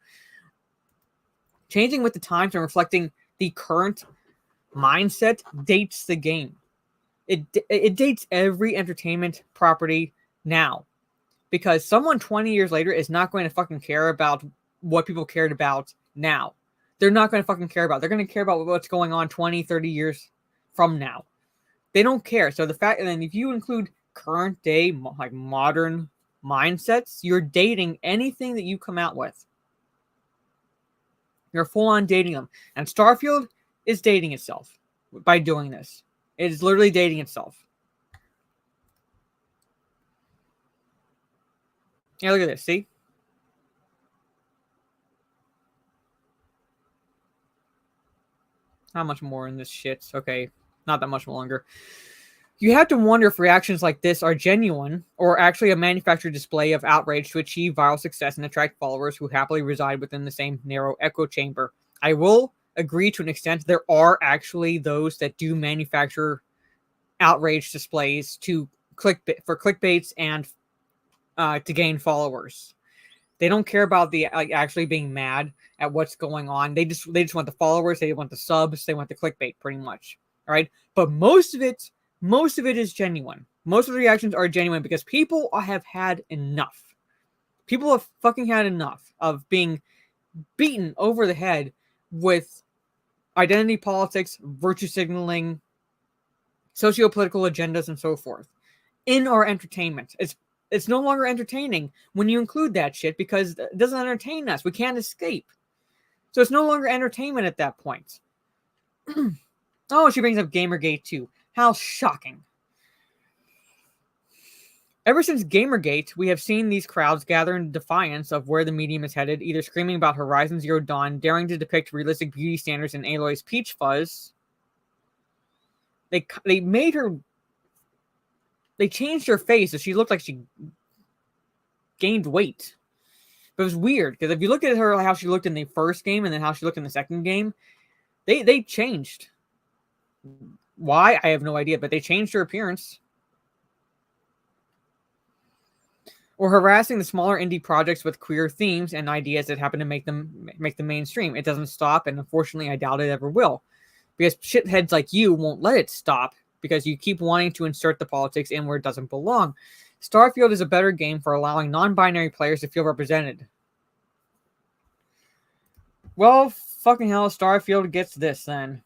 Changing with the times and reflecting the current mindset dates the game. It dates every entertainment property now, because someone 20 years later is not going to fucking care about what people cared about now. They're not going to fucking care about. They're going to care about what's going on 20, 30 years from now. They don't care. So the fact, and then if you include current day, like modern mindsets, you're dating anything that you come out with. You're full on dating them. And Starfield is dating itself by doing this. It is literally dating itself. Yeah, look at this. See? How much more in this shit? Okay, not that much longer. You have to wonder if reactions like this are genuine or actually a manufactured display of outrage to achieve viral success and attract followers who happily reside within the same narrow echo chamber. I will agree to an extent there are actually those that do manufacture outrage displays to clickbaits and to gain followers. They don't care about the actually being mad at what's going on. They just want the followers, they want the subs, they want the clickbait, pretty much. All right, but most of it is genuine. Most of the reactions are genuine because people have had enough. People have fucking had enough of being beaten over the head with identity politics, virtue signaling, socio-political agendas, and so forth in our entertainment. It's no longer entertaining when you include that shit because it doesn't entertain us. We can't escape. So it's no longer entertainment at that point. Oh, she brings up Gamergate too. How shocking. Ever since Gamergate, we have seen these crowds gather in defiance of where the medium is headed, either screaming about Horizon Zero Dawn, daring to depict realistic beauty standards in Aloy's peach fuzz. They made her... They changed her face so she looked like she gained weight. But it was weird, because if you look at her, how she looked in the first game and then how she looked in the second game, they changed. Why? I have no idea, but they changed her appearance. Or harassing the smaller indie projects with queer themes and ideas that happen to make them mainstream. It doesn't stop, and unfortunately, I doubt it ever will. Because shitheads like you won't let it stop, because you keep wanting to insert the politics in where it doesn't belong. Starfield is a better game for allowing non-binary players to feel represented. Well, fucking hell, Starfield gets this then.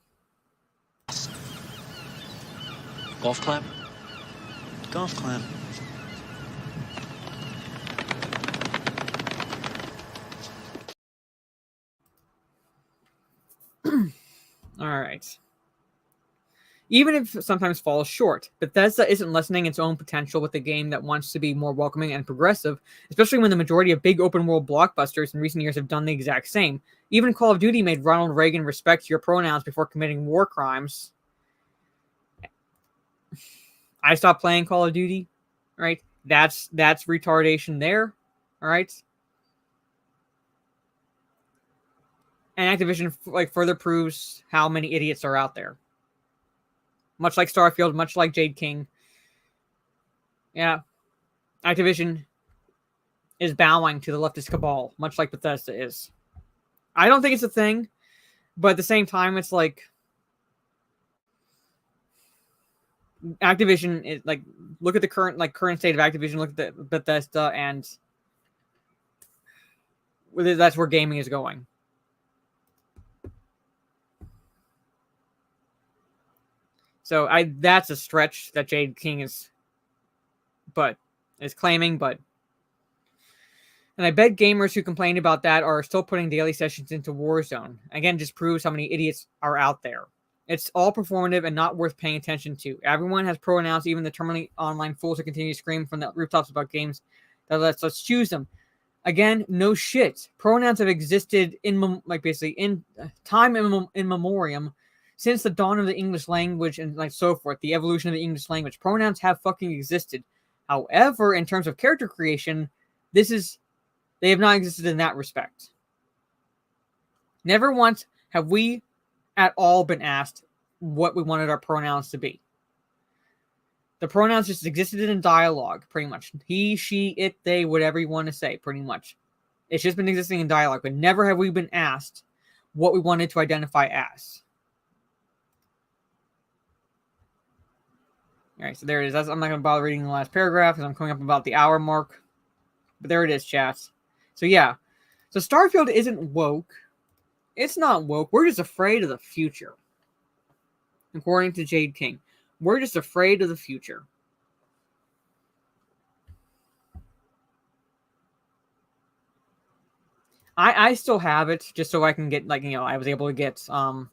Golf clap? Golf clap. Alright. Even if it sometimes falls short, Bethesda isn't lessening its own potential with a game that wants to be more welcoming and progressive, especially when the majority of big open-world blockbusters in recent years have done the exact same. Even Call of Duty made Ronald Reagan respect your pronouns before committing war crimes. I stopped playing Call of Duty, right? That's retardation there, all right? And Activision further proves how many idiots are out there. Much like Starfield, much like Jade King. Yeah. Activision is bowing to the leftist cabal, much like Bethesda is. I don't think it's a thing, but at the same time, it's like Activision is look at the current state of Activision, look at the Bethesda, and that's where gaming is going. So that's a stretch that Jade King is claiming, and I bet gamers who complained about that are still putting daily sessions into Warzone. Again, just proves how many idiots are out there. It's all performative and not worth paying attention to. Everyone has pronouns, even the terminally online fools who continue to scream from the rooftops about games that let's choose them. Again, no shit. Pronouns have existed in time in memoriam since the dawn of the English language and so forth, the evolution of the English language. Pronouns have fucking existed. However, in terms of character creation, they have not existed in that respect. Never once have we at all been asked what we wanted our pronouns to be. The pronouns just existed in dialogue, pretty much. He, she, it, they, whatever you want to say, pretty much. It's just been existing in dialogue, but never have we been asked what we wanted to identify as. All right, so there it is. I'm not going to bother reading the last paragraph because I'm coming up about the hour mark. But there it is, chats. So yeah. So Starfield isn't woke. It's not woke. We're just afraid of the future. According to Jade King. We're just afraid of the future. I still have it just so I can get, like, I was able to get Texas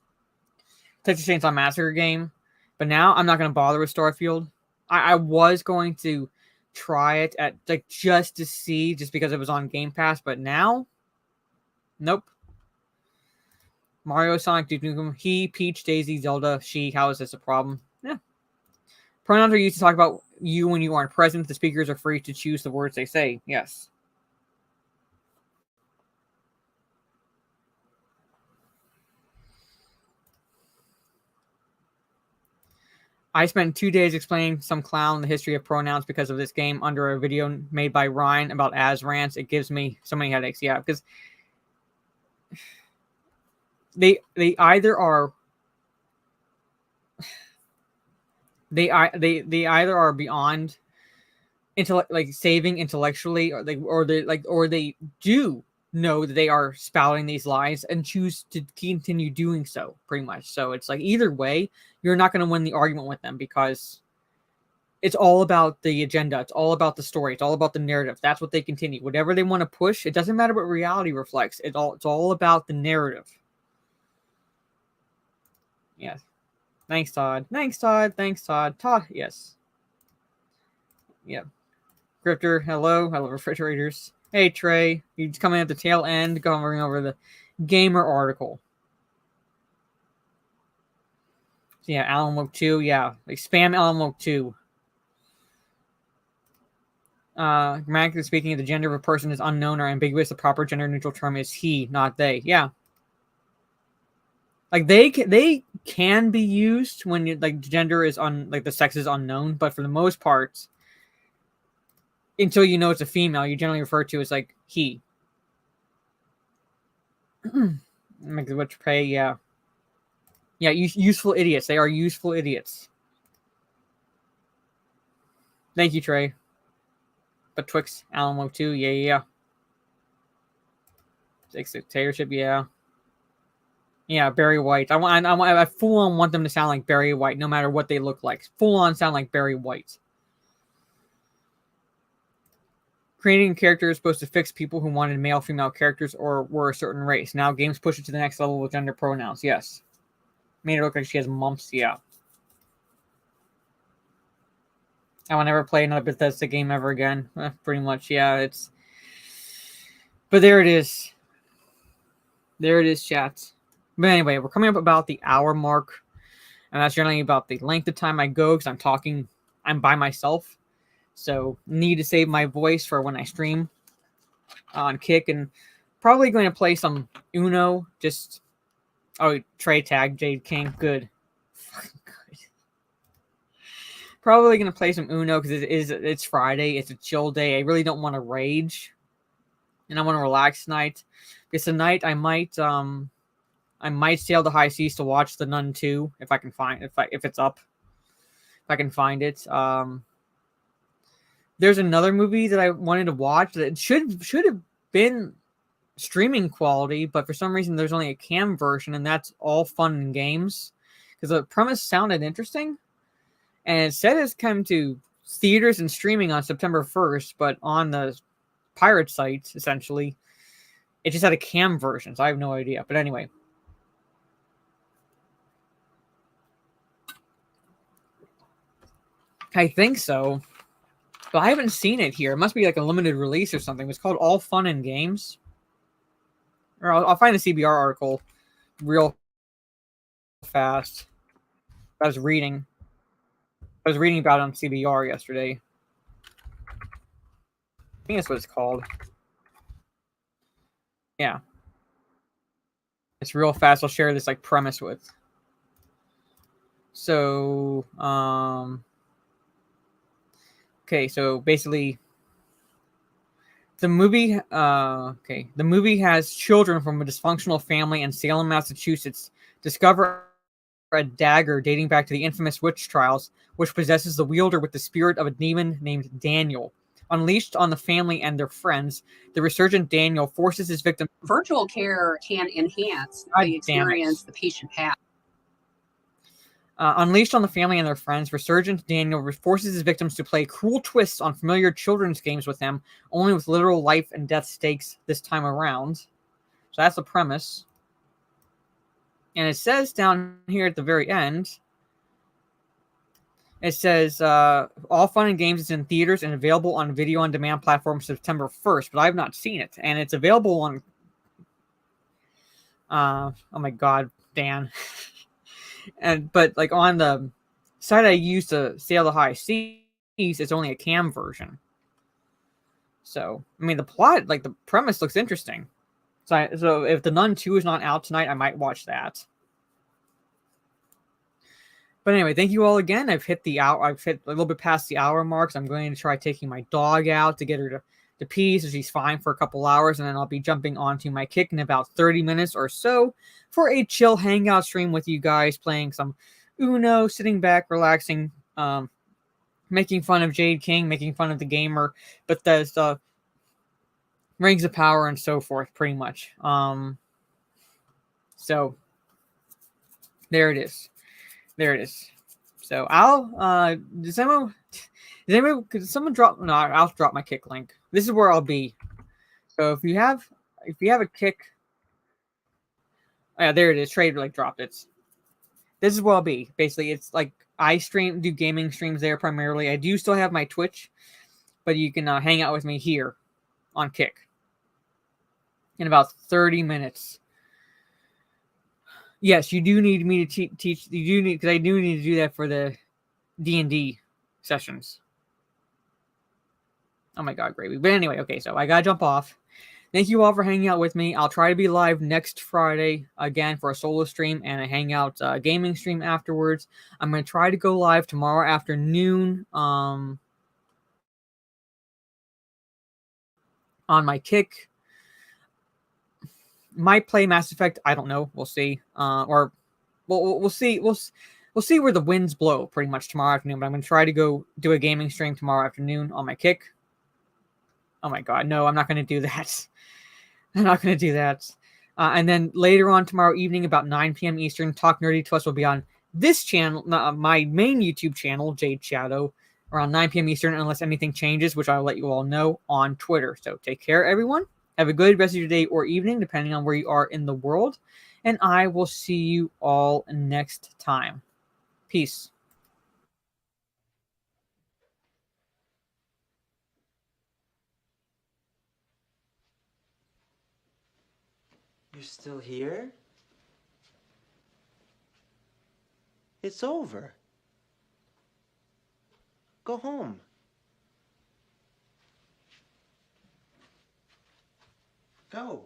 Chainsaw Massacre game. But now I'm not going to bother with Starfield. I was going to try it at, like, just to see, just because it was on Game Pass. But now, nope. Mario, Sonic, Duke Nukem, he, Peach, Daisy, Zelda, she. How is this a problem? Yeah. Pronouns are used to talk about you when you aren't present. The speakers are free to choose the words they say. Yes. I spent 2 days explaining some clown the history of pronouns because of this game under a video made by Ryan about as rants. It gives me so many headaches. Yeah, because they either are they either are beyond like saving intellectually, or they do know that they are spouting these lies and choose to continue doing so, pretty much. So it's like, either way, you're not going to win the argument with them, because it's all about the agenda. It's all about the story. It's all about the narrative. That's what they continue. Whatever they want to push, it doesn't matter what reality reflects. It's all about the narrative. Yes. Thanks, Todd. Thanks, Todd. Thanks, Todd. Todd, yes. Yeah. Grifter, hello. Hello, refrigerators. Hey, Trey. You're coming at the tail end, going over the Gamer article. So yeah, Alan Woke 2. Yeah, like spam Alan Woke 2. Grammatically speaking, if the gender of a person is unknown or ambiguous, the proper gender-neutral term is he, not they. Yeah. Like, they can be used when you, like, gender is like the sex is unknown, but for the most part, until you know it's a female, you generally refer to as like he. Make the witch pay, yeah. Yeah, useful idiots. They are useful idiots. Thank you, Trey. But Twix, Alan Woke 2, yeah. Dictatorship, yeah. Yeah, Barry White. I full on want them to sound like Barry White, no matter what they look like. Full on sound like Barry White. Creating a character is supposed to fix people who wanted male, female characters or were a certain race. Now games push it to the next level with gender pronouns. Yes. Made her look like she has mumps. Yeah. I will never play another Bethesda game ever again. Pretty much, yeah. It's. But there it is. There it is, chat. But anyway, we're coming up about the hour mark. And that's generally about the length of time I go, because I'm by myself. So need to save my voice for when I stream on Kick, and probably going to play some Uno. Just Trey tag Jade King, good, fucking good. Probably going to play some Uno because it's Friday. It's a chill day. I really don't want to rage, and I want to relax tonight. Because tonight I might sail the high seas to watch The Nun 2 if I can find if it's up. If I can find it. There's another movie that I wanted to watch that should have been streaming quality, but for some reason there's only a cam version, and that's All Fun and Games, because the premise sounded interesting, and it said it's coming to theaters and streaming on September 1st, but on the pirate site, essentially, it just had a cam version, so I have no idea. But anyway. I think so. But I haven't seen it here. It must be like a limited release or something. It's called All Fun and Games. Or I'll find the CBR article real fast. I was reading about it on CBR yesterday. I think that's what it's called. Yeah. It's real fast. I'll share this like premise with. So, okay, so basically the movie has children from a dysfunctional family in Salem, Massachusetts discover a dagger dating back to the infamous witch trials, which possesses the wielder with the spirit of a demon named Daniel. Unleashed on the family and their friends, the resurgent Daniel forces his victim. Virtual care can enhance the experience the patient has. Unleashed on the family and their friends, resurgent Daniel forces his victims to play cruel twists on familiar children's games with him, only with literal life and death stakes this time around. So that's the premise. And it says down here at the very end, it says, all fun and games is in theaters and available on video-on-demand platform September 1st, but I've not seen it. And it's available on... oh my god, Dan. But like on the site I use to sail the high seas, it's only a cam version. So, I mean, the plot, like the premise looks interesting. So if The Nun 2 is not out tonight, I might watch that. But anyway, thank you all again. I've hit the hour. I've hit a little bit past the hour mark. So I'm going to try taking my dog out to get her to pee, so she's fine for a couple hours, and then I'll be jumping onto my kick in about 30 minutes or so for a chill hangout stream with you guys, playing some Uno, sitting back, relaxing, making fun of Jade King, making fun of TheGamer, Bethesda, Rings of Power, and so forth, pretty much. So there it is. There it is. So I'll could someone drop? No, I'll drop my kick link. This is where I'll be. So if you have a kick, yeah, there it is. Trade like dropped it. This is where I'll be. Basically, it's like I do gaming streams there primarily. I do still have my Twitch, but you can hang out with me here on Kick in about 30 minutes. Yes, you do need me to teach. You do need, because I do need to do that for the D&D sessions. Oh my god, gravy. But anyway, okay, so I gotta jump off. Thank you all for hanging out with me. I'll try to be live next Friday again for a solo stream and a hangout gaming stream afterwards. I'm gonna try to go live tomorrow afternoon on my Kick. Might play Mass Effect. I don't know. We'll see. Or we'll see. We'll see where the winds blow pretty much tomorrow afternoon. But I'm gonna try to go do a gaming stream tomorrow afternoon on my Kick. Oh my god, no, I'm not gonna do that. I'm not gonna do that. And then later on tomorrow evening, about 9 p.m. Eastern, Talk Nerdy to Us will be on this channel, my main YouTube channel, Jade Shadow, around 9 p.m. Eastern, unless anything changes, which I'll let you all know on Twitter. So take care, everyone. Have a good rest of your day or evening, depending on where you are in the world. And I will see you all next time. Peace. You're still here? It's over. Go home. Go.